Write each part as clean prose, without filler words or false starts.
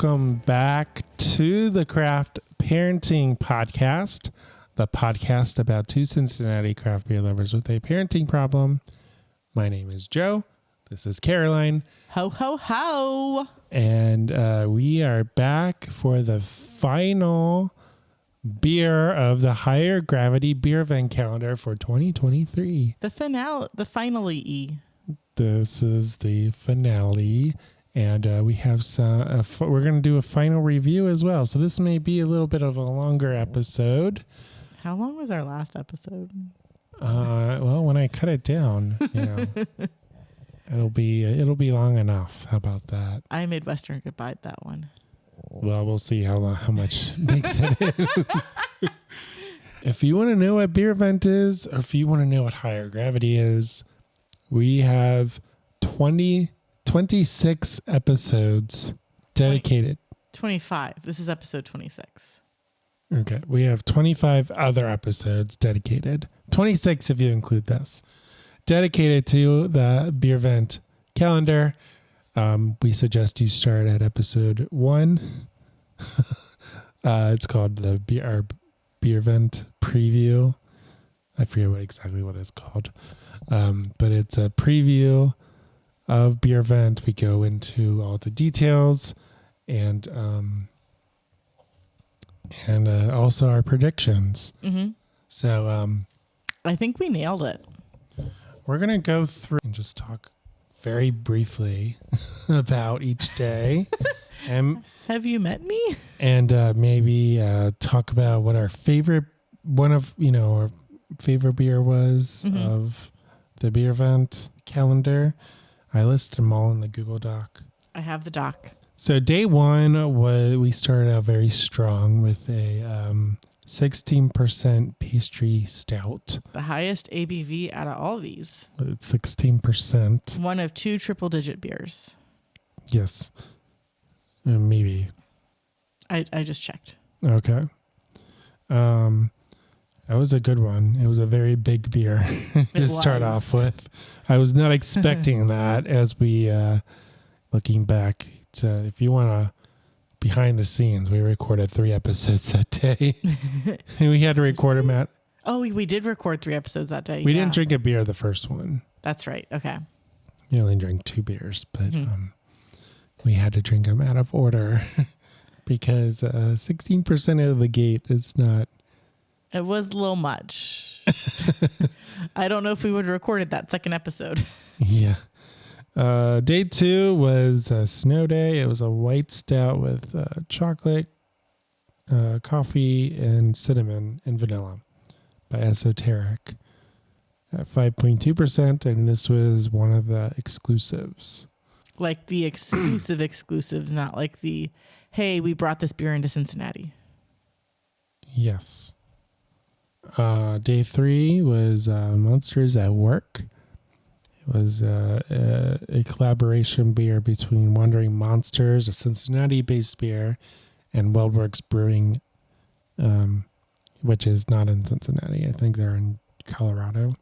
welcome back to the Craft Parenting Podcast, the podcast about two Cincinnati craft beer lovers with a parenting problem. My name is Joe. This is Caroline. Ho, ho, ho. And we are back for the final beer of the Higher Gravity Beervent calendar for 2023. The finale. This is the finale. And we have some. We're going to do a final review as well. So this may be a little bit of a longer episode. How long was our last episode? Well, when I cut it down, it'll be long enough. How about that? I Midwestern goodbye that one. Well, we'll see how much makes it in. If you want to know what Beervent is, or if you want to know what Higher Gravity is, we have 26 episodes dedicated. 25. This is episode 26. Okay. We have 25 other episodes dedicated. 26 if you include this. Dedicated to the Beervent calendar. We suggest you start at episode 1. It's called our Beervent preview. I forget exactly what it's called. But it's a preview of Beervent. We go into all the details and also our predictions. Mm-hmm. So I think we nailed it. We're going to go through and just talk very briefly about each day. And have you met me? And maybe talk about what our favorite our favorite beer was of the Beervent calendar. I listed them all in the Google Doc. I have the doc. So day one we started out very strong with a 16% pastry stout. The highest ABV out of all these. It's 16%. One of 2 triple-digit beers. Yes. Maybe. I just checked. Okay. That was a good one. It was a very big beer to start off with. I was not expecting that as we, looking back, if you want to, behind the scenes, we recorded 3 episodes that day. And we had to record them at... Oh, we did record 3 episodes that day. We didn't drink a beer the first one. That's right. Okay. We only drank 2 beers, but we had to drink them out of order because 16% out of the gate is not... It was a little much. I don't know if we would have recorded that second episode. Yeah. Day 2 was a snow day. It was a white stout with chocolate, coffee, and cinnamon and vanilla by Esoteric at 5.2%. And this was one of the exclusives. Like the exclusives, not like the, hey, we brought this beer into Cincinnati. Yes. Day 3 was Monsters at Work. It was a collaboration beer between Wandering Monsters, a Cincinnati-based beer, and Weldworks Brewing, which is not in Cincinnati. I think they're in Colorado.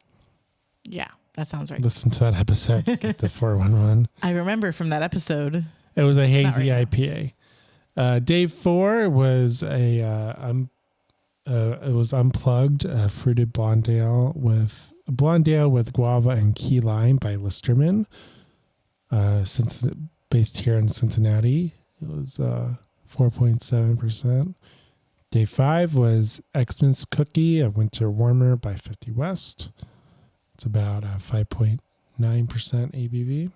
Yeah, that sounds right. Listen to that episode, get the 411. I remember from that episode. It was a hazy IPA. Day 4 was it was unplugged, fruited blonde ale with guava and key lime by Listerman. Based here in Cincinnati, it was 4.7%. Day 5 was Xmas Cookie, a winter warmer by 50 West. It's about 5.9% ABV.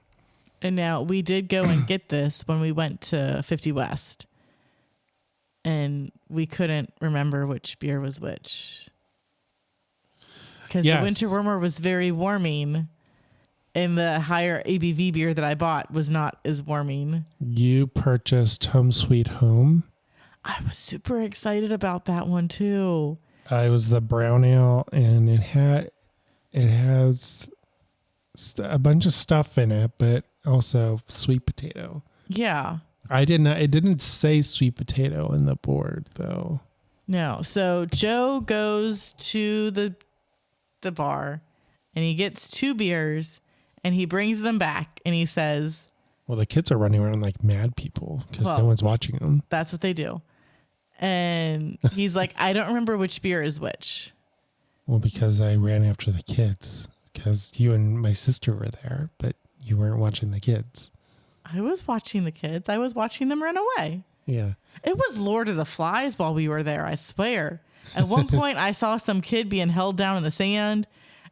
And now we did go and get this when we went to 50 West. And we couldn't remember which beer was which. Because the winter warmer was very warming. And the higher ABV beer that I bought was not as warming. You purchased Home Sweet Home. I was super excited about that one too. It was the brown ale, and it has a bunch of stuff in it, but also sweet potato. Yeah. It didn't say sweet potato in the board though. No. So Joe goes to the bar and he gets 2 beers and he brings them back and he says, Well, the kids are running around like mad people because no one's watching them. That's what they do. And he's like, I don't remember which beer is which. Well, because I ran after the kids because you and my sister were there, but you weren't watching the kids. I was watching the kids. I was watching them run away. Yeah. It was Lord of the Flies while we were there, I swear. At one point, I saw some kid being held down in the sand.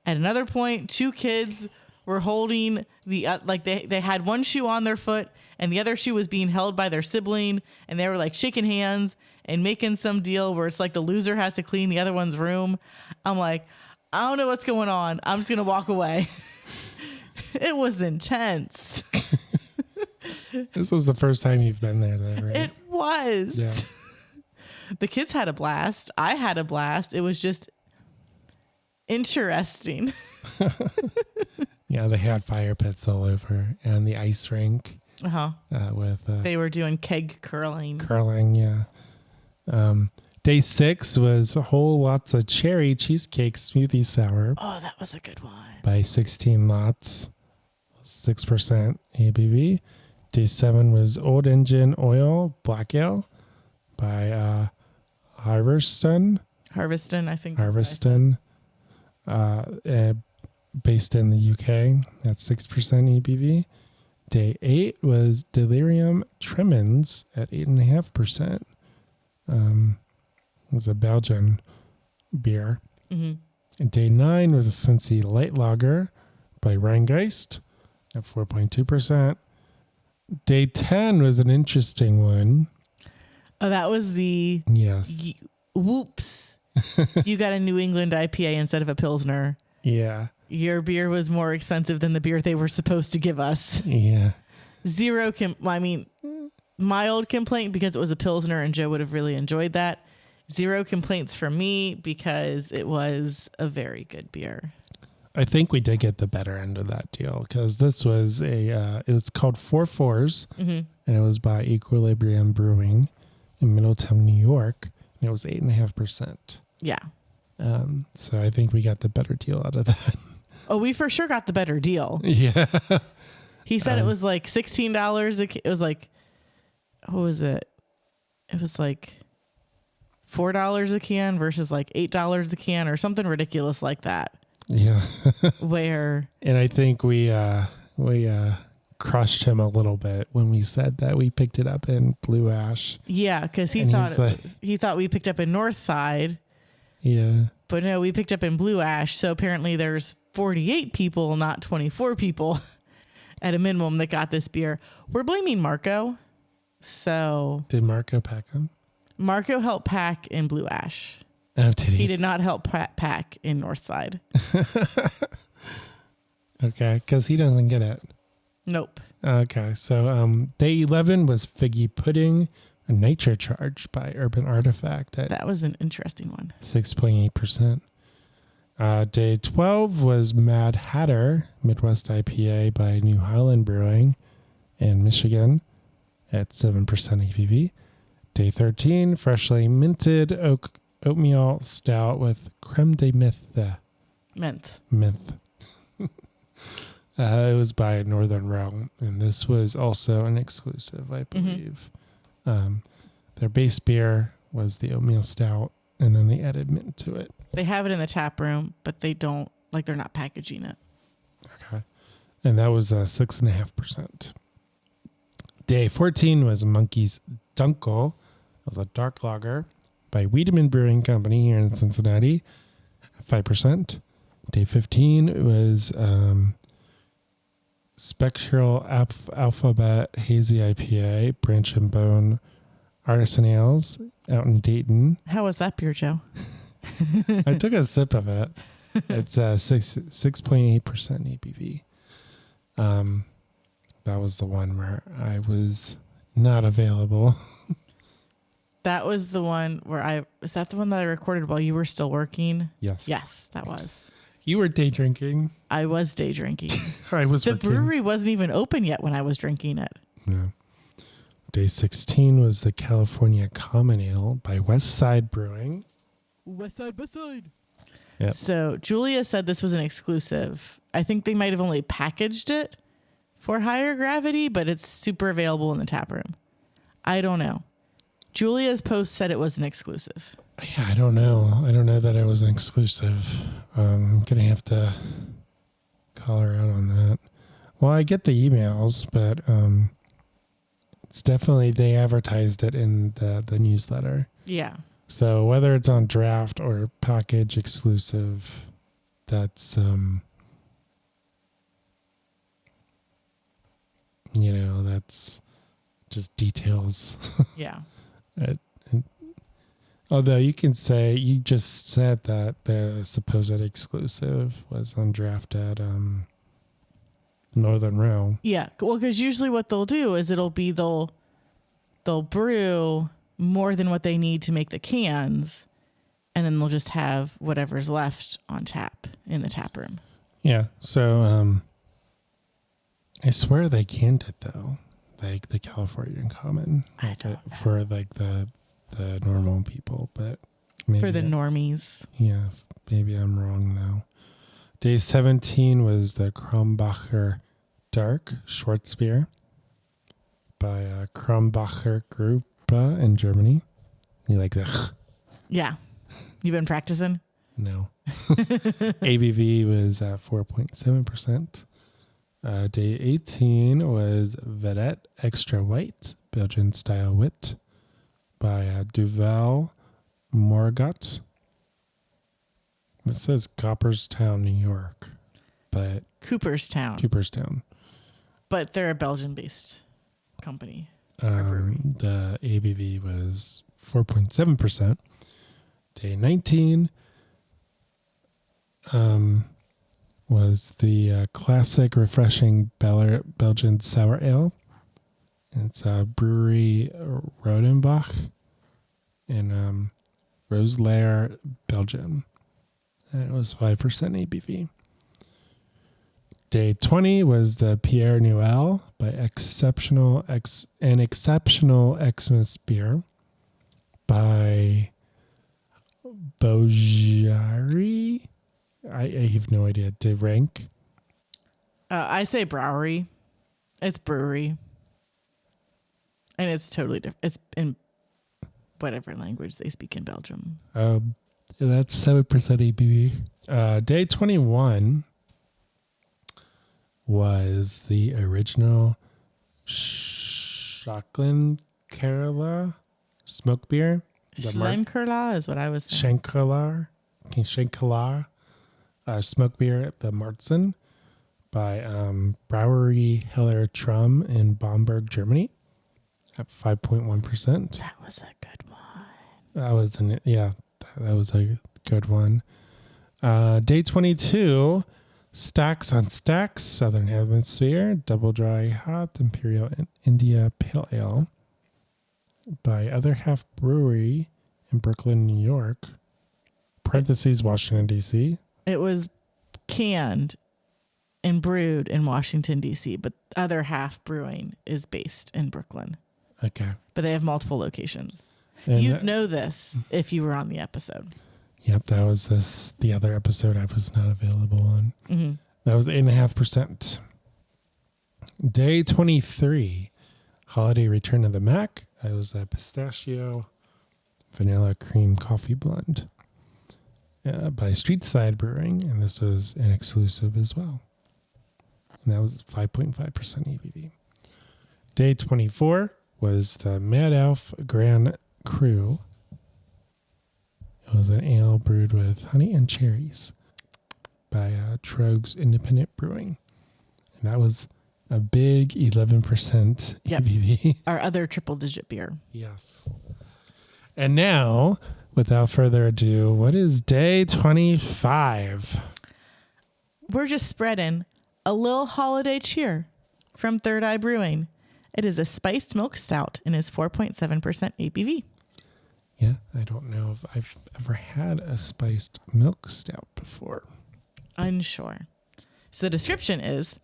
At another point, 2 kids were holding they had one shoe on their foot and the other shoe was being held by their sibling, and they were like shaking hands and making some deal where it's like the loser has to clean the other one's room. I'm like, I don't know what's going on. I'm just going to walk away. It was intense. This was the first time you've been there, though, right? It was. Yeah. The kids had a blast. I had a blast. It was just interesting. Yeah, they had fire pits all over and the ice rink. With they were doing keg curling. Yeah. Day 6 was whole lots of cherry cheesecake smoothie sour. Oh, that was a good one. By 16 lots, 6% ABV. Day 7 was Old Engine Oil Black Ale by Harveston, I think. Harveston, based in the UK. That's 6% ABV. Day 8 was Delirium Tremens at 8.5%. It was a Belgian beer. Mm-hmm. And day 9 was a Cincy Light Lager by Rheingeist at 4.2%. Day 10 was an interesting one. Oh, that was the... Yes. Whoops. You got a New England IPA instead of a Pilsner. Yeah. Your beer was more expensive than the beer they were supposed to give us. Yeah. Mild complaint because it was a Pilsner and Joe would have really enjoyed that. 0 complaints from me because it was a very good beer. I think we did get the better end of that deal because this was it was called 4 Fours, and it was by Equilibrium Brewing in Middletown, New York, and it was 8.5%. Yeah. So I think we got the better deal out of that. Oh, we for sure got the better deal. Yeah. He said it was like $16. It was like, what was it? It was like $4 a can versus like $8 a can or something ridiculous like that. Yeah. And I think we crushed him a little bit when we said that we picked it up in Blue Ash. Yeah, because he thought we picked up in Northside. Yeah. But no, we picked up in Blue Ash. So apparently there's 48 people, not 24 people at a minimum that got this beer. We're blaming Marco. So did Marco pack them? Marco helped pack in Blue Ash. Oh, did he? He did not help pack in Northside. Okay, because he doesn't get it. Nope. Okay, so day 11 was Figgy Pudding, a Nitro Charge by Urban Artifact. That was an interesting one. 6.8%. Day 12 was Mad Hatter, Midwest IPA by New Holland Brewing in Michigan at 7% ABV. Day 13, freshly minted oatmeal stout with creme de menthe. Menthe. It was by Northern Realm, and this was also an exclusive, I believe. Their base beer was the oatmeal stout, and then they added mint to it. They have it in the tap room, but they don't, they're not packaging it. Okay. And that was 6.5%. Day 14 was Monkey's Dunkel. It was a dark lager by Wiedemann Brewing Company here in Cincinnati, 5%. Day 15 was Spectral Alphabet Hazy IPA, Branch and Bone Artisan Ales out in Dayton. How was that beer, Joe? I took a sip of it. It's 6.8% ABV. That was the one where I was not available. That was the one where is that the one that I recorded while you were still working? Yes. Yes, that was. You were day drinking. I was day drinking. I was The working. brewery wasn't even open yet when I was drinking it. No. Day 16 was the California Common Ale by Westside Brewing. West Side. Yep. So Julia said this was an exclusive. I think they might have only packaged it for Higher Gravity, but it's super available in the tap room. I don't know. Julia's post said it was an exclusive. Yeah, I don't know. I don't know that it was an exclusive. I'm going to have to call her out on that. Well, I get the emails, but it's definitely, they advertised it in the newsletter. Yeah. So whether it's on draft or package exclusive, that's, that's just details. Yeah. Although you can say, you just said that the supposed exclusive was on draft at Northern Row. Yeah. Well, because usually what they'll do is they'll brew more than what they need to make the cans, and then they'll just have whatever's left on tap in the tap room. Yeah. So I swear they canned it though, like the California Common. I don't know. For like the normal people, but maybe For the normies. Yeah, maybe I'm wrong though. Day 17 was the Krombacher Dark Schwarzbier by Krombacher Group in Germany. You like that? Yeah. You been practicing? No. ABV was at 4.7%. Day 18 was Vedette Extra White Belgian Style Wit by Duvel Morgat. This says Cooperstown, New York, but Cooperstown. But they're a Belgian-based company. The ABV was 4.7%. Day 19 was the classic, refreshing Belgian Sour Ale. It's Brewery Rodenbach in Roselair, Belgium. And it was 5% ABV. Day 20 was the Pierre Noël by Exceptional Xmas Beer by Bojari. I have no idea. De rank. I say brewery. It's brewery. And it's totally different. It's in whatever language they speak in Belgium. That's 7% ABV. Day 21 was the original Schokland Kerala smoke beer. Schlenkerla is what I was saying. Schenkelar smoke beer at the Marzen by Brauerei Heller Trum in Bamberg, Germany at 5.1%. That was a good one. That was a good one. Day 22, Stacks on Stacks, Southern Hemisphere, Double Dry Hot Imperial India Pale Ale by Other Half Brewery in Brooklyn, New York. Parentheses, Washington, D.C. It was canned and brewed in Washington, D.C., but Other Half Brewing is based in Brooklyn. Okay. But they have multiple locations. And You'd know this if you were on the episode. Yep, that was the other episode I was not available on. Mm-hmm. That was 8.5%. Day 23, Holiday Return of the Mac. It was a pistachio vanilla cream coffee blend by Streetside Brewing, and this was an exclusive as well. And that was 5.5% ABV. Day 24 was the Mad Elf Grand Cru. It was an ale brewed with honey and cherries by Trogs Independent Brewing. And that was a big 11% ABV. Our other triple-digit beer. Yes. And now, without further ado, what is day 25? We're just spreading a Lil Holiday Cheer from Third Eye Brewing. It is a spiced milk stout and is 4.7% ABV. Yeah, I don't know if I've ever had a spiced milk stout before. Unsure. So the description is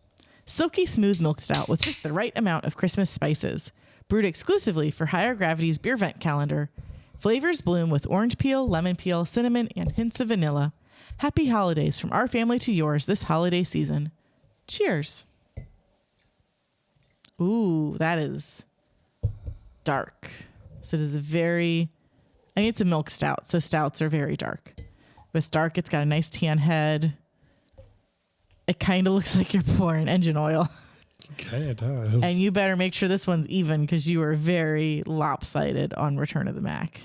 silky smooth milk stout with just the right amount of Christmas spices. Brewed exclusively for Higher Gravity's Beervent calendar. Flavors bloom with orange peel, lemon peel, cinnamon, and hints of vanilla. Happy holidays from our family to yours this holiday season. Cheers. Ooh, that is dark. So it is it's a milk stout. So stouts are very dark. It's dark. It's got a nice tan head. It kind of looks like you're pouring engine oil. Kind of does. And you better make sure this one's even because you are very lopsided on Return of the Mac.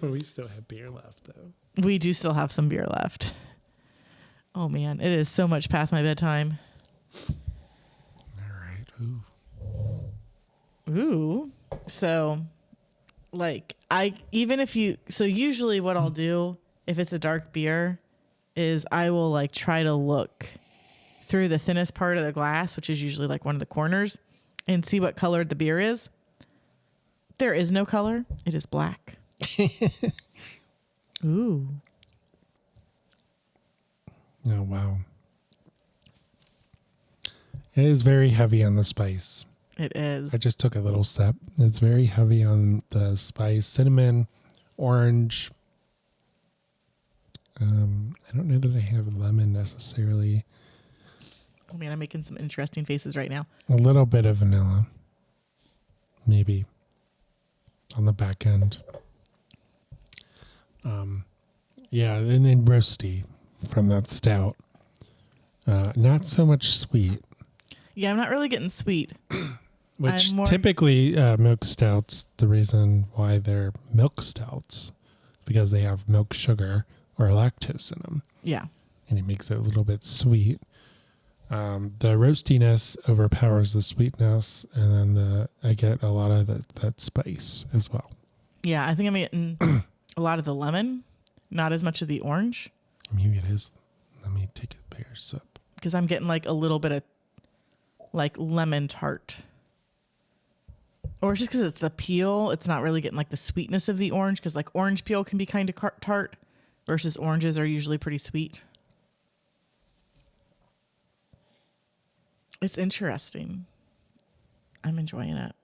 We still have beer left, though. We do still have some beer left. Oh, man. It is so much past my bedtime. All right. Ooh. So, usually what I'll do if it's a dark beer is I will try to look through the thinnest part of the glass, which is usually one of the corners, and see what color the beer is. There is no color. It is black. Ooh. Oh, wow. It is very heavy on the spice. It is. I just took a little sip. It's very heavy on the spice. Cinnamon, orange. I don't know that I have lemon necessarily. Oh, man, I'm making some interesting faces right now. A little bit of vanilla. Maybe. On the back end. Yeah, and then roasty from that stout. Not so much sweet. Yeah, I'm not really getting sweet. Which typically milk stouts, the reason why they're milk stouts, because they have milk sugar or lactose in them. Yeah. And it makes it a little bit sweet. The roastiness overpowers the sweetness, and then I get a lot of that spice as well. Yeah, I think I'm getting a lot of the lemon, not as much of the orange. Maybe it is. Let me take a bigger sip. Because I'm getting a little bit of lemon tart. Or it's just because it's the peel. It's not really getting the sweetness of the orange, because orange peel can be kind of tart versus oranges are usually pretty sweet. It's interesting. I'm enjoying it.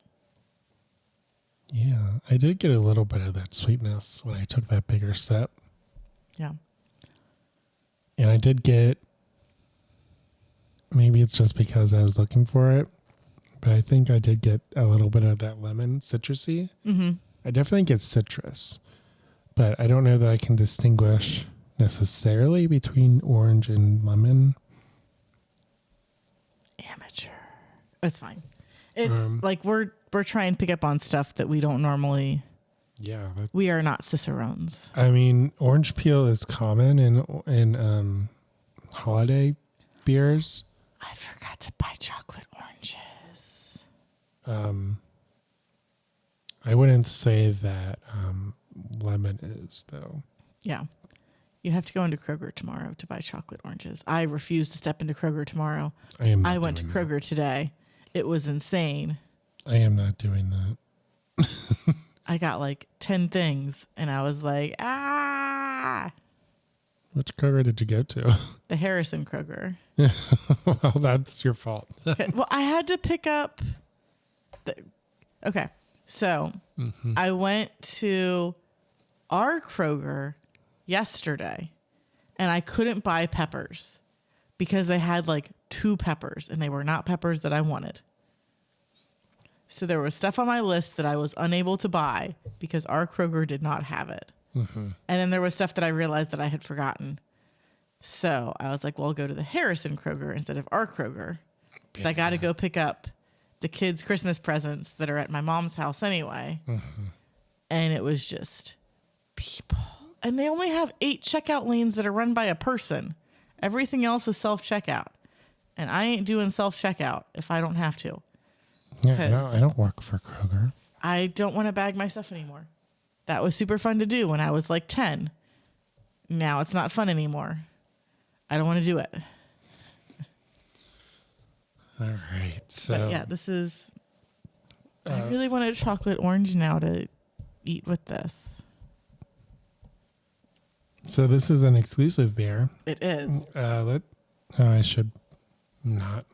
Yeah, I did get a little bit of that sweetness when I took that bigger sip. Yeah. And I did get, maybe it's just because I was looking for it, but I think I did get a little bit of that lemon citrusy. Mm-hmm. I definitely get citrus, but I don't know that I can distinguish necessarily between orange and lemon. Amateur. It's fine. It's we're trying to pick up on stuff that we don't normally. Yeah. We are not cicerones. I mean, orange peel is common in holiday beers. I forgot to buy chocolate oranges. I wouldn't say that lemon is, though. Yeah. You have to go into Kroger tomorrow to buy chocolate oranges. I refuse to step into Kroger tomorrow. I went to Kroger today. It was insane. I am not doing that. I got 10 things and I was like, ah. Which Kroger did you go to? The Harrison Kroger. Well, that's your fault. Okay. Well, I had to pick up okay. So I went to our Kroger yesterday and I couldn't buy peppers because they had 2 peppers and they were not peppers that I wanted. So there was stuff on my list that I was unable to buy because our Kroger did not have it. Mm-hmm. And then there was stuff that I realized that I had forgotten. So I was like, well, I'll go to the Harrison Kroger instead of our Kroger. Because I got to go pick up the kids' Christmas presents that are at my mom's house anyway. Mm-hmm. And it was just people. And they only have 8 checkout lanes that are run by a person. Everything else is self-checkout. And I ain't doing self-checkout if I don't have to. Yeah, no, I don't work for Kroger. I don't want to bag my stuff anymore. That was super fun to do when I was 10. Now it's not fun anymore. I don't want to do it. All right. So, but yeah, this is... I really want a chocolate orange now to eat with this. So this is an exclusive beer. It is. I should not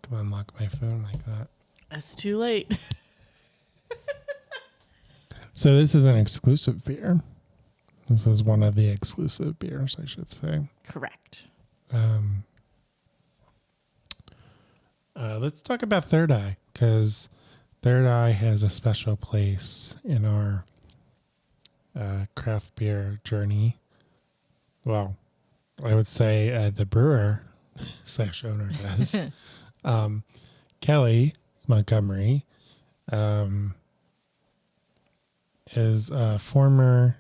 unlock my phone like that. It's too late. So this is an exclusive beer. This is one of the exclusive beers, I should say. Correct. Let's talk about Third Eye, because Third Eye has a special place in our craft beer journey. Well, I would say the brewer / owner does. Kelly Montgomery is a former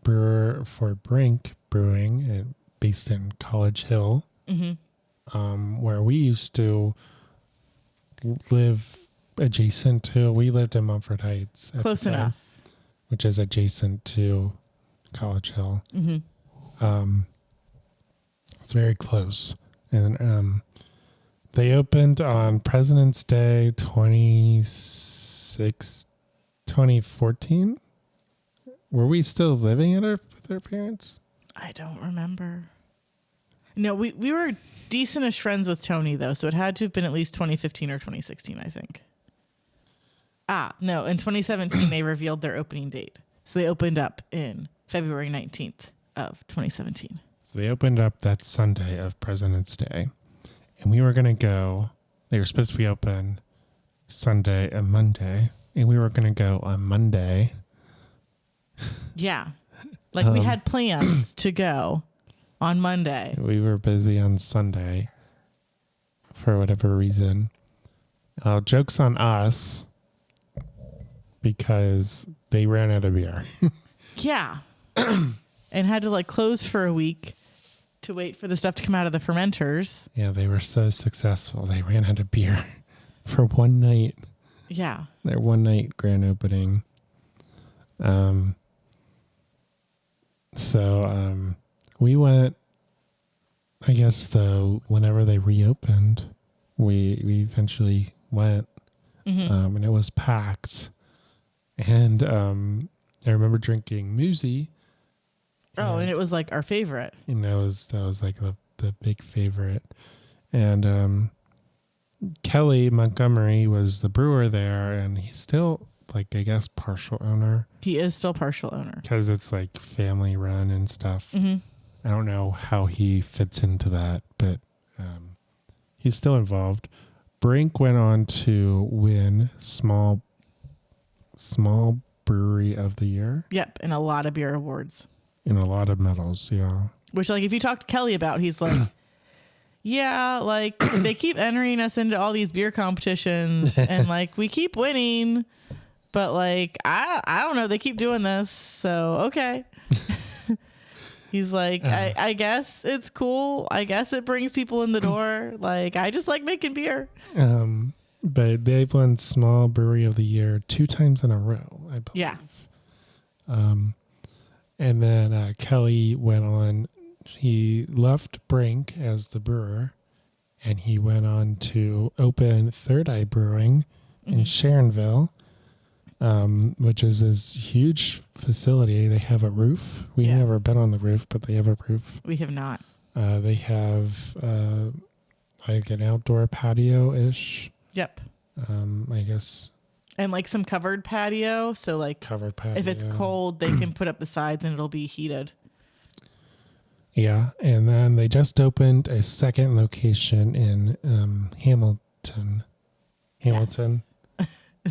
brewer for Brink Brewing, based in College Hill, where we used to live adjacent to. We lived in Mumford Heights. Close enough. Which is adjacent to College Hill. It's very close. And they opened on President's Day 2014. Were we still living with our parents? I don't remember. No, we were decentish friends with Tony, though, so it had to have been at least 2015 or 2016, I think. No, in 2017, they revealed their opening date. So they opened up in February 19th of 2017. So they opened up that Sunday of President's Day. And we were going to go. They were supposed to be open Sunday and Monday. And we were going to go on Monday. Yeah. Like we had plans to go on Monday. We were busy on Sunday for whatever reason. Joke's on us because they ran out of beer. Yeah. And had to like close for a week to wait for the stuff to come out of the fermenters. Yeah, they were so successful. They ran out of beer for one night. Yeah. Their one night grand opening. So we went, I guess, whenever they reopened, we eventually went, and it was packed. And I remember drinking Musi. And it was like our favorite. And that was like the big favorite. And Kelly Montgomery was the brewer there, and he's still, like, I guess, partial owner. He is still partial owner. Because it's like family run and stuff. I don't know how he fits into that, but he's still involved. Brink went on to win small brewery of the year. Yep, and a lot of beer awards. And a lot of medals, yeah. Which, like, if you talk to Kelly about, he's like, yeah, like, they keep entering us into all these beer competitions, and, like, we keep winning, but, like, I don't know, they keep doing this, so, okay. He's like, I guess it's cool. I guess it brings people in the door. Like, I just like making beer. But they've won Small Brewery of the Year 2 times in a row, I believe. Yeah. And then Kelly went on, he left Brink as the brewer, and he went on to open Third Eye Brewing in Sharonville, which is this huge facility. They have a roof. We've never been on the roof, but they have a roof. We have not. They have like an outdoor patio-ish. Yep. I guess. And like some covered patio. So like covered patio. If it's cold, they can put up the sides and it'll be heated. Yeah. And then they just opened a second location in Hamilton. Hamilton. Yes.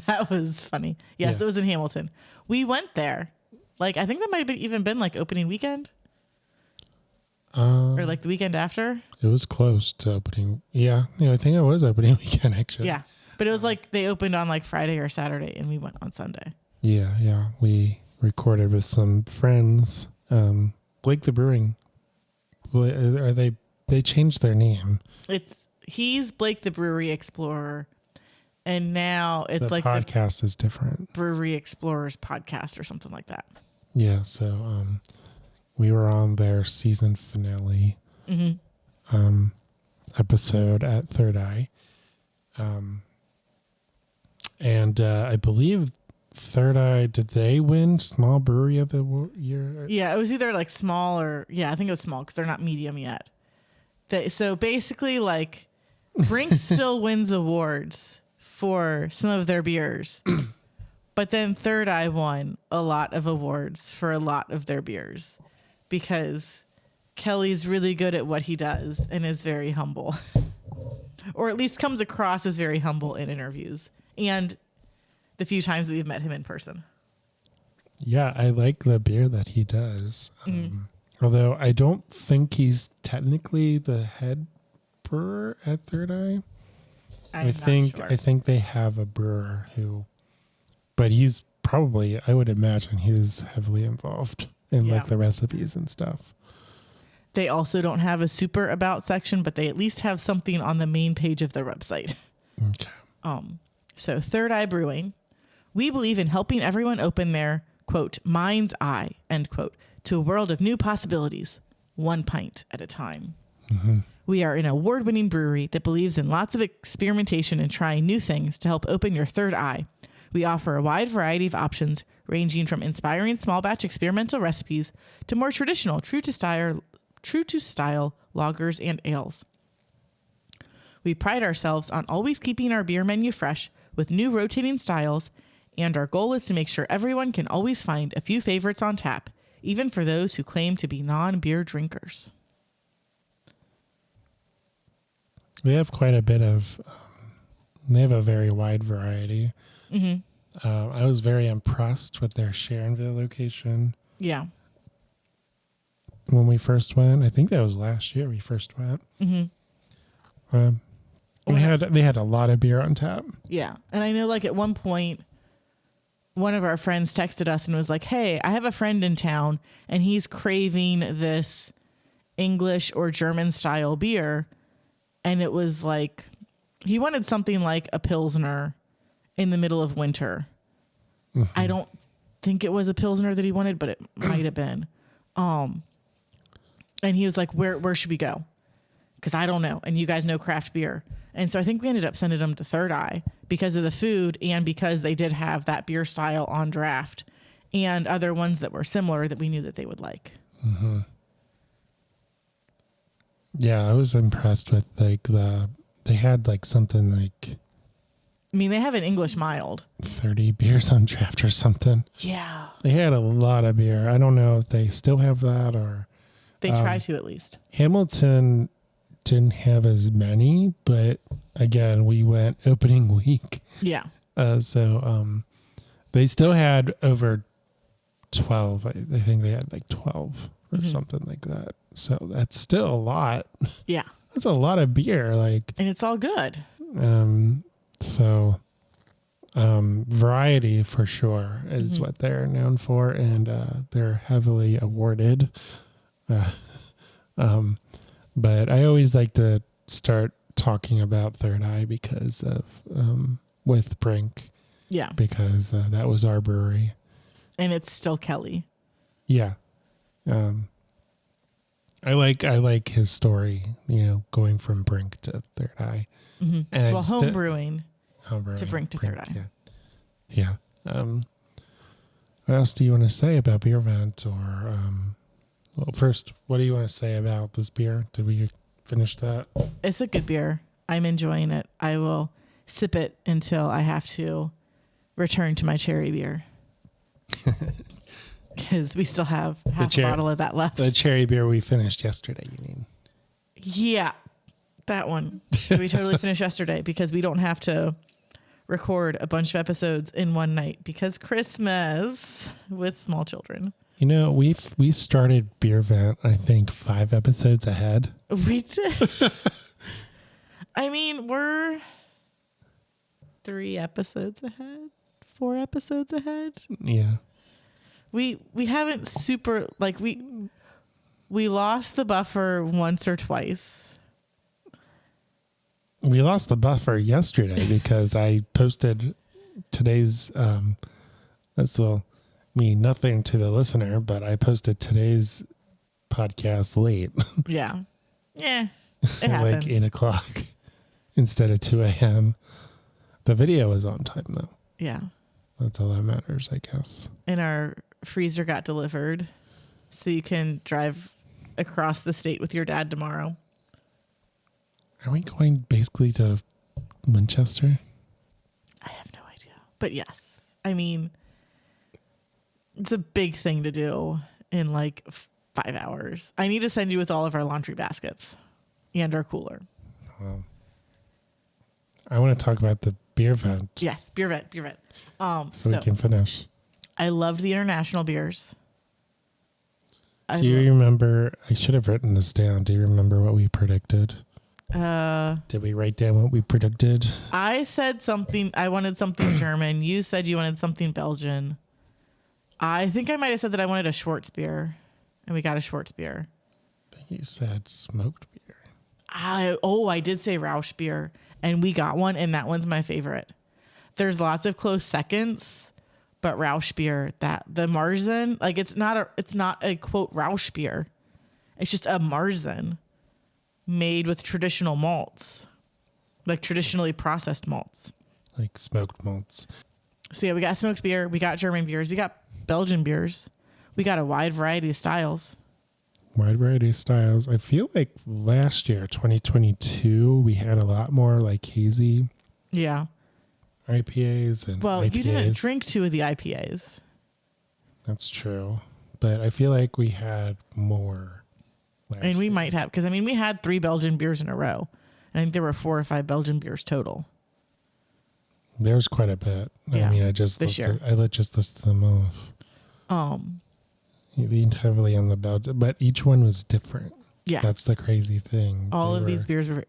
That was funny. Yes, It was in Hamilton. We went there. Like, I think that might have even been like opening weekend. Or like the weekend after. It was close to opening. Yeah. I think it was opening weekend, actually. Yeah. But it was like they opened on like Friday or Saturday and we went on Sunday. Yeah. We recorded with some friends. Blake the Brewing. They changed their name. He's Blake the Brewery Explorer. And now it's the like podcast is different. Brewery Explorers podcast or something like that. Yeah. So we were on their season finale episode at Third Eye. And I believe Third Eye, did they win Small Brewery of the Year? Yeah, it was either like small or, I think it was small because they're not medium yet. So basically, like, Brink still wins awards for some of their beers. But then Third Eye won a lot of awards for a lot of their beers because Kelly's really good at what he does and is very humble. or at least comes across as very humble in interviews and the few times we've met him in person. Yeah, I like the beer that he does. Although I don't think he's technically the head brewer at Third Eye. I think they have a brewer who, but he's probably, I would imagine he's heavily involved in like the recipes and stuff. They also don't have a super about section, but they at least have something on the main page of their website. Okay. So Third Eye Brewing, we believe in helping everyone open their, quote, mind's eye, end quote, to a world of new possibilities, one pint at a time. We are an award-winning brewery that believes in lots of experimentation and trying new things to help open your third eye. We offer a wide variety of options, ranging from inspiring small batch experimental recipes to more traditional, true to style lagers and ales. We pride ourselves on always keeping our beer menu fresh with new rotating styles, and our goal is to make sure everyone can always find a few favorites on tap, even for those who claim to be non-beer drinkers. They have quite a bit of, they have a very wide variety. I was very impressed with their Sharonville location. Yeah. When we first went, I think that was last year we first went. They had a lot of beer on tap. Yeah. And I know like at one point, one of our friends texted us and was like, hey, I have a friend in town and he's craving this English or German style beer. And it was like, he wanted something like a Pilsner in the middle of winter. I don't think it was a Pilsner that he wanted, but it might have been. And he was like, where should we go? Because I don't know. And you guys know craft beer. And so I think we ended up sending them to Third Eye because of the food and because they did have that beer style on draft and other ones that were similar that we knew that they would like. Yeah, I was impressed with like they had like something like, I mean, they have an English mild. 30 beers on draft or something. Yeah. They had a lot of beer. I don't know if they still have that or. They try to at least. Hamilton didn't have as many, but again, we went opening week. Yeah. So they still had over 12. I think they had like 12 or something like that. So that's still a lot. Yeah. That's a lot of beer. Like, and it's all good. So variety for sure is what they're known for, and they're heavily awarded. But I always like to start talking about Third Eye because of with Brink. Yeah. Because that was our brewery. And it's still Kelly. Yeah. I like his story, you know, going from Brink to Third Eye. And well, home brewing to Brink to Third Eye. Yeah. What else do you want to say about Beervent? Or well, first, what do you want to say about this beer? Did we finish that? It's a good beer. I'm enjoying it. I will sip it until I have to return to my cherry beer. Because we still have half a bottle of that left. The cherry beer we finished yesterday, you mean? Yeah, that one. We totally finished yesterday because we don't have to record a bunch of episodes in one night because Christmas with small children. You know, we started Beervent, I think, 5 episodes ahead. We did. I mean, we're 3 episodes ahead, 4 episodes ahead. Yeah. We haven't super, like, we lost the buffer once or twice. We lost the buffer yesterday because I posted today's, this will mean nothing to the listener, but I posted today's podcast late. Yeah. Yeah. It happens. Like 8 o'clock instead of 2 a.m. The video was on time though. Yeah. That's all that matters, I guess. And our freezer got delivered so you can drive across the state with your dad tomorrow. Are we going basically to Winchester? I have no idea. But yes. I mean, it's a big thing to do in like 5 hours. I need to send you with all of our laundry baskets and our cooler. Wow. I want to talk about the beer vent. Yes, Beervent. So we can finish. I loved the international beers. Do you remember? I should have written this down. Do you remember what we predicted? Did we write down what we predicted? I said something. I wanted something German. You said you wanted something Belgian. I think I might have said that I wanted a Schwartz beer, and we got a Schwartz beer. I think you said smoked beer. I did say Rausch beer, and we got one, and that one's my favorite. There's lots of close seconds, but Rausch beer, that the Marzen, like it's not a quote Rausch beer. It's just a Marzen made with traditional malts, like traditionally processed malts, like smoked malts. So yeah, we got smoked beer, we got German beers, we got Belgian beers, we got a wide variety of styles. I feel like last year, 2022, we had a lot more like hazy. Yeah. IPAs and well, IPAs. You didn't drink 2 of the IPAs. That's true, but I feel like we had more. And we might have, because I mean, we had 3 Belgian beers in a row. I think there were 4 or 5 Belgian beers total. There's quite a bit. Yeah, I mean, I just listed them off. You leaned heavily on the Belgian, but each one was different. Yeah, that's the crazy thing. All of these beers were.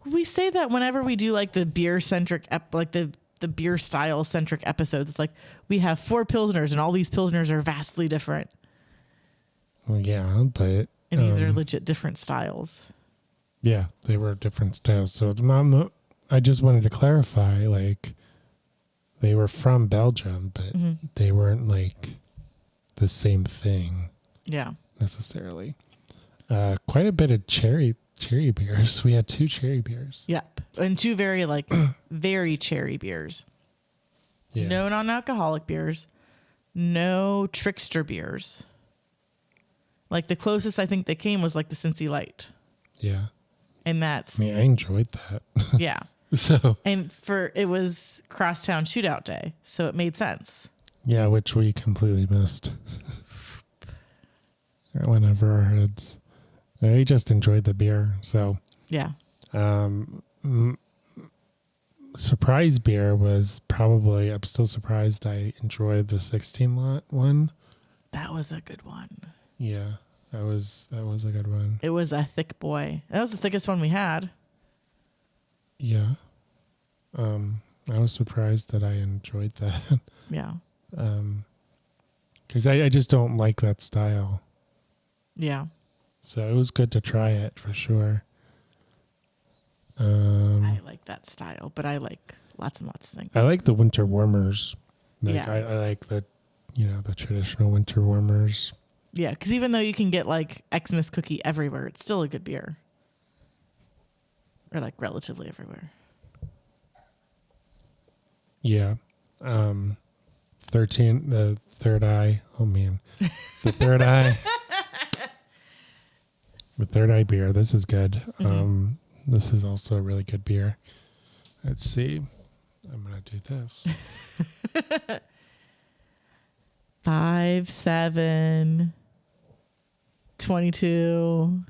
We say that whenever we do like the beer centric, like the beer style centric episodes. It's like we have 4 pilsners, and all these pilsners are vastly different. Well, yeah, but and these are legit different styles. Yeah, they were different styles. So I just wanted to clarify, like, they were from Belgium, but they weren't like the same thing. Yeah, necessarily. Quite a bit of cherry beers. We had 2 cherry beers. Yep, and 2 very like very cherry beers. Yeah. No non-alcoholic beers. No trickster beers. Like the closest I think they came was like the Cincy Light. Yeah. And that's. I mean, I enjoyed that. Yeah. So. And it was Crosstown Shootout Day, so it made sense. Yeah, which we completely missed. It went over our heads. We just enjoyed the beer. So. Yeah. Surprise beer was probably. I'm still surprised I enjoyed the 16 lot one. That was a good one. Yeah, that was a good one. It was a thick boy. That was the thickest one we had. Yeah. I was surprised that I enjoyed that. Yeah. Because I just don't like that style. Yeah. So it was good to try it for sure. I like that style, but I like lots and lots of things. I like the winter warmers. Like, yeah. I like the traditional winter warmers. Yeah, because even though you can get like Xmas cookie everywhere, it's still a good beer. Or like relatively everywhere. Yeah. 13, the third eye. Oh man. The third eye. The third eye beer. This is good. This is also a really good beer. Let's see. I'm going to do this. 5, 7, 22.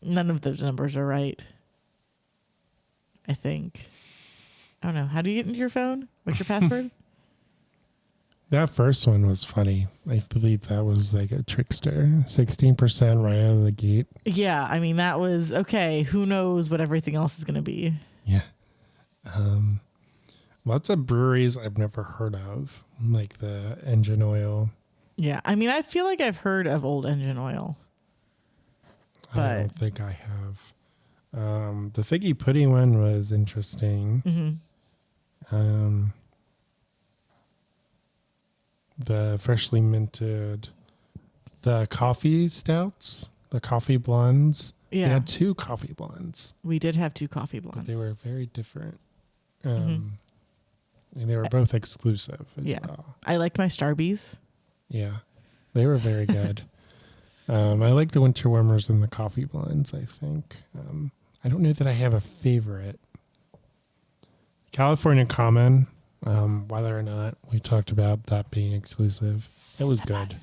None of those numbers are right. I think. I don't know. How do you get into your phone? What's your password? That first one was funny. I believe that was like a trickster. 16% right out of the gate. Yeah. I mean, that was okay. Who knows what everything else is going to be? Yeah. Lots of breweries I've never heard of, like the Engine Oil. Yeah. I mean, I feel like I've heard of Old Engine Oil. But I don't think I have. The figgy pudding one was interesting. The freshly minted, the coffee stouts, the coffee blondes. Yeah. We had 2 coffee blondes. We did have 2 coffee blondes. But they were very different. And they were both exclusive as well. I liked my Starbies. Yeah. They were very good. I like the winter warmers and the coffee blends, I think. I don't know that I have a favorite. California Common, whether or not we talked about that being exclusive, it was good.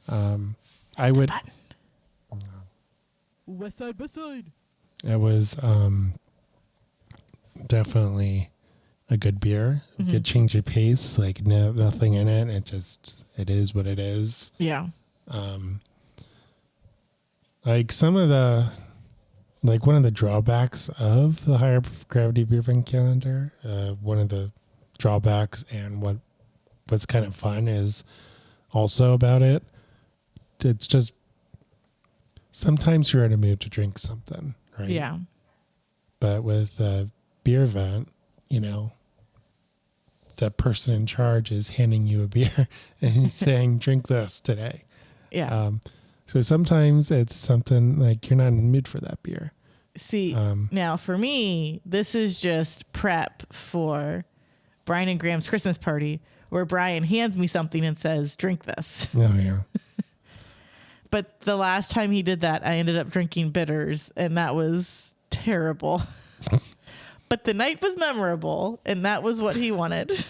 I would. West side, west side. It was. definitely a good beer. Mm-hmm. Good change of pace, like nothing in it. It is what it is. Yeah. Like some of one of the drawbacks of the Higher Gravity Beervent calendar, one of the drawbacks and what's kind of fun is also about it. It's just sometimes you're in a mood to drink something, right? Yeah. But with Beervent, the person in charge is handing you a beer and he's saying, drink this today. Yeah. So sometimes it's something like you're not in the mood for that beer. See, now for me, this is just prep for Brian and Graham's Christmas party where Brian hands me something and says, drink this. Oh, yeah. But the last time he did that, I ended up drinking bitters, and that was terrible. But the night was memorable, and that was what he wanted.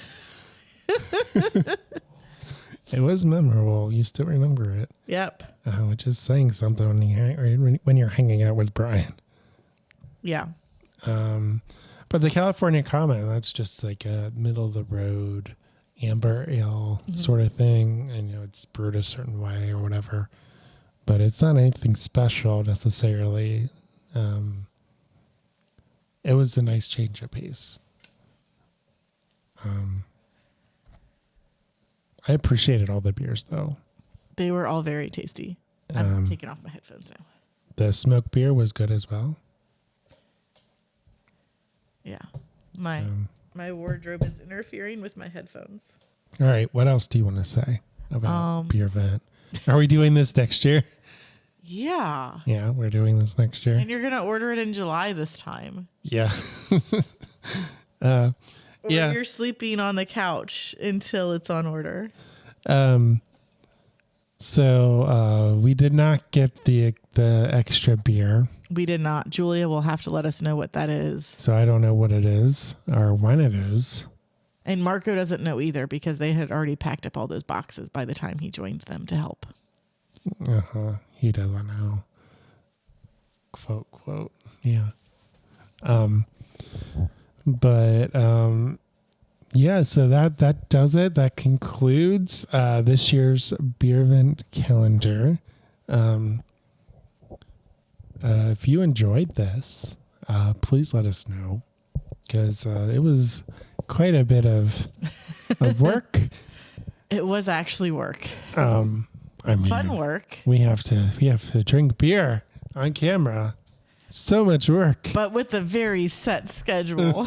It was memorable. You still remember it. Yep. Which is saying something when you're hanging out with Brian. Yeah. But the California Common, that's just like a middle of the road amber ale sort of thing. And, it's brewed a certain way or whatever. But it's not anything special necessarily. It was a nice change of pace. I appreciated all the beers, though. They were all very tasty. I'm taking off my headphones now. The smoked beer was good as well. Yeah. My wardrobe is interfering with my headphones. All right. What else do you want to say about Beervent? Are we doing this next year? Yeah. Yeah, we're doing this next year. And you're going to order it in July this time. Yeah. Or you're sleeping on the couch until it's on order. So we did not get the extra beer. We did not. Julia will have to let us know what that is. So I don't know what it is or when it is. And Marco doesn't know either because they had already packed up all those boxes by the time he joined them to help. He doesn't know. Quote. Yeah. Yeah, so that does it. That concludes this year's Beervent calendar. If you enjoyed this, please let us know because it was quite a bit of work. It was actually work. Fun work. We have to drink beer on camera. So much work, but with a very set schedule.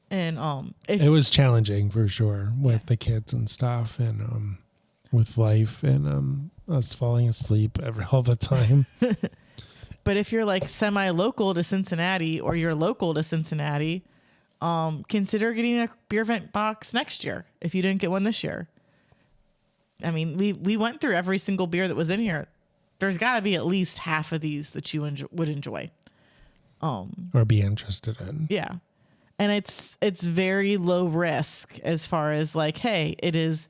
And it was challenging for sure with the kids and stuff, and with life and us falling asleep all the time. But if you're like semi-local to Cincinnati or you're local to Cincinnati, consider getting a Beervent box next year if you didn't get one this year. I mean, we went through every single beer that was in here. There's got to be at least half of these that you would enjoy. Or be interested in. Yeah. And it's very low risk as far as like, hey, it is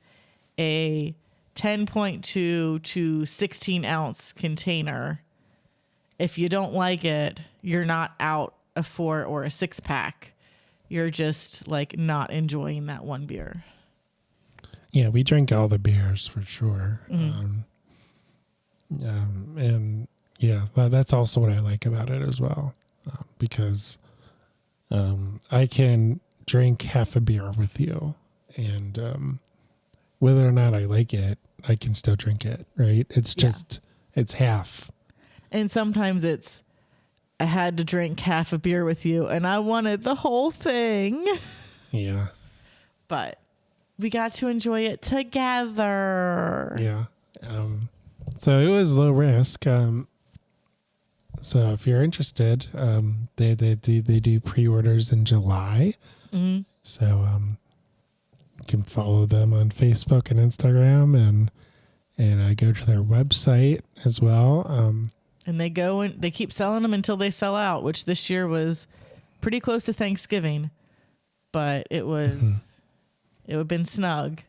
a 10.2 to 16 ounce container. If you don't like it, you're not out a 4 or a 6 pack. You're just like not enjoying that one beer. Yeah, we drink all the beers for sure. Mm-hmm. And yeah, that's also what I like about it as well. Because I can drink half a beer with you, and whether or not I like it, I can still drink it, right? It's just, it's half. And sometimes it's, I had to drink half a beer with you, and I wanted the whole thing. Yeah. But we got to enjoy it together. Yeah. So it was low risk. So if you're interested, they do pre-orders in July. Mm-hmm. So you can follow them on Facebook and Instagram, and go to their website as well. And they go and they keep selling them until they sell out, which this year was pretty close to Thanksgiving, but it was it would have been snug.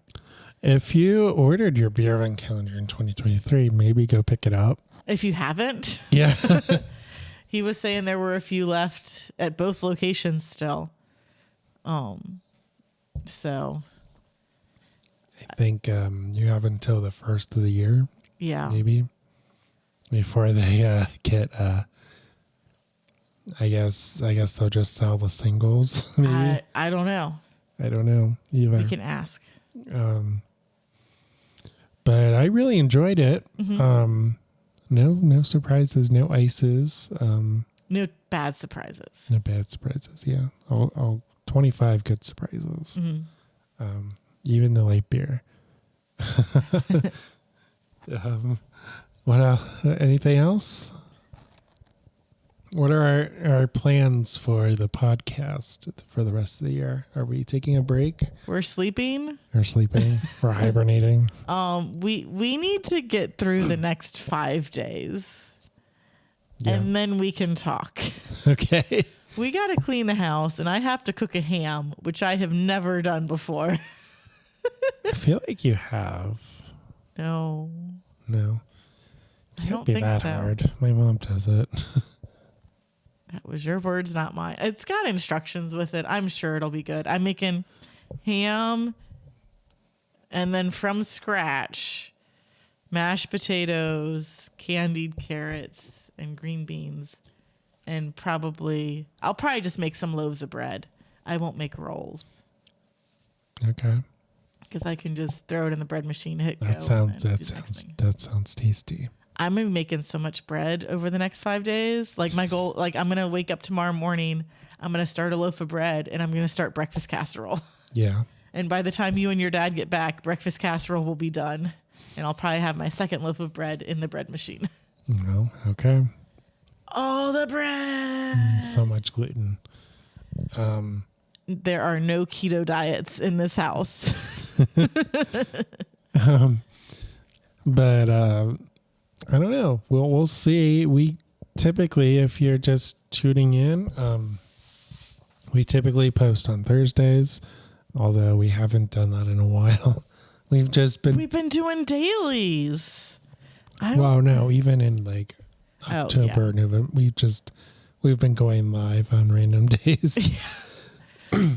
If you ordered your Beervent calendar in 2023, maybe go pick it up. If you haven't, yeah, He was saying there were a few left at both locations still. So I think you have until the first of the year. Yeah. Maybe before they get. I guess they'll just sell the singles. Maybe. I don't know. I don't know either. We can ask. But I really enjoyed it. Mm-hmm. No surprises, no ices. No bad surprises. No bad surprises. Yeah, all 25 good surprises. Mm-hmm. Even the light beer. What else? Anything else? What are our plans for the podcast for the rest of the year? Are we taking a break? We're sleeping. We're sleeping. We're hibernating. We need to get through the next 5 days. Yeah. And then we can talk. Okay. We got to clean the house, and I have to cook a ham, which I have never done before. I feel like you have. No. It can't be that hard. My mom does it. That was your words, not mine. It's got instructions with it. I'm sure it'll be good. I'm making ham and then from scratch, mashed potatoes, candied carrots, and green beans. And I'll probably just make some loaves of bread. I won't make rolls. Okay. Because I can just throw it in the bread machine, hit go. That sounds tasty. I'm going to be making so much bread over the next 5 days. Like my goal, I'm going to wake up tomorrow morning. I'm going to start a loaf of bread and I'm going to start breakfast casserole. Yeah. And by the time you and your dad get back, breakfast casserole will be done. And I'll probably have my second loaf of bread in the bread machine. No. Okay. All the bread. So much gluten. There are no keto diets in this house. But I don't know. We'll see. We typically, if you're just tuning in, we typically post on Thursdays, although we haven't done that in a while. We've been doing dailies. Even in like October, November, we've been going live on random days. Yeah.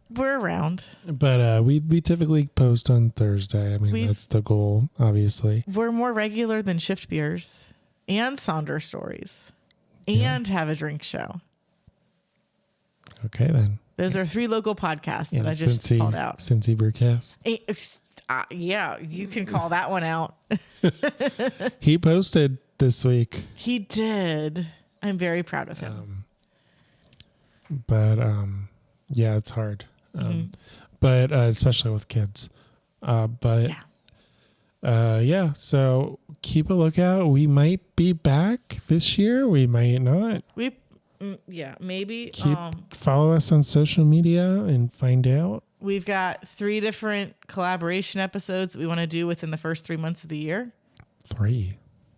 We're around. But we typically post on Thursday. I mean, that's the goal, obviously. We're more regular than Shift Beers and Sonder Stories and Have a Drink Show. Okay, then. Those are 3 local podcasts that I just called out. Cincy Brewcast. Yeah, you can call that one out. He posted this week. He did. I'm very proud of him. Yeah, it's hard. But especially with kids. So keep a lookout. We might be back this year. We might not. Maybe. Follow us on social media and find out. We've got 3 different collaboration episodes that we want to do within the first 3 months of the year. 3?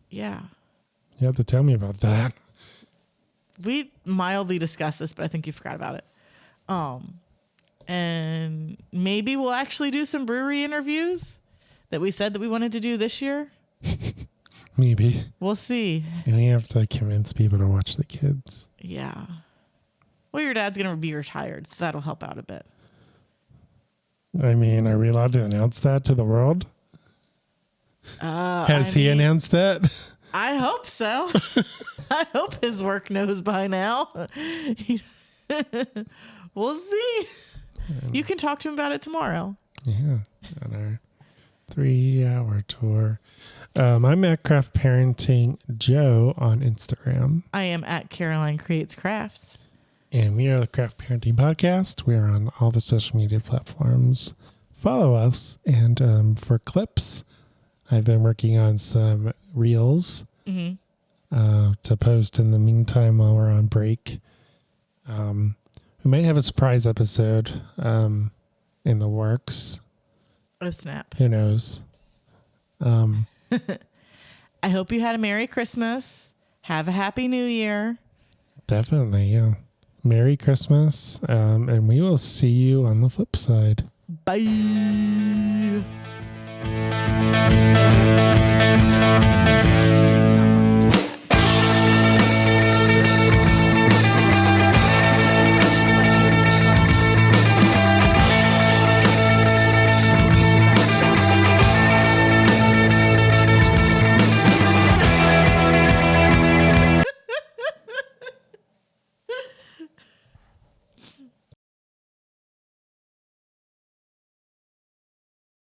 Yeah. You have to tell me about that. We mildly discussed this, but I think you forgot about it. And maybe we'll actually do some brewery interviews that we said that we wanted to do this year. Maybe. We'll see. And we have to convince people to watch the kids. Yeah. Well, your dad's going to be retired, so that'll help out a bit. I mean, are we allowed to announce that to the world? Has he announced that? I hope so. I hope his work knows by now. We'll see. You can talk to him about it tomorrow. Yeah, on our 3-hour tour. I'm at Craft Parenting Joe on Instagram. I am at Caroline Creates Crafts. And we are the Craft Parenting Podcast. We are on all the social media platforms. Follow us. And for clips, I've been working on some reels to post in the meantime while we're on break. We might have a surprise episode in the works. Oh, snap. Who knows? I hope you had a Merry Christmas. Have a Happy New Year. Definitely, yeah. Merry Christmas. And we will see you on the flip side. Bye.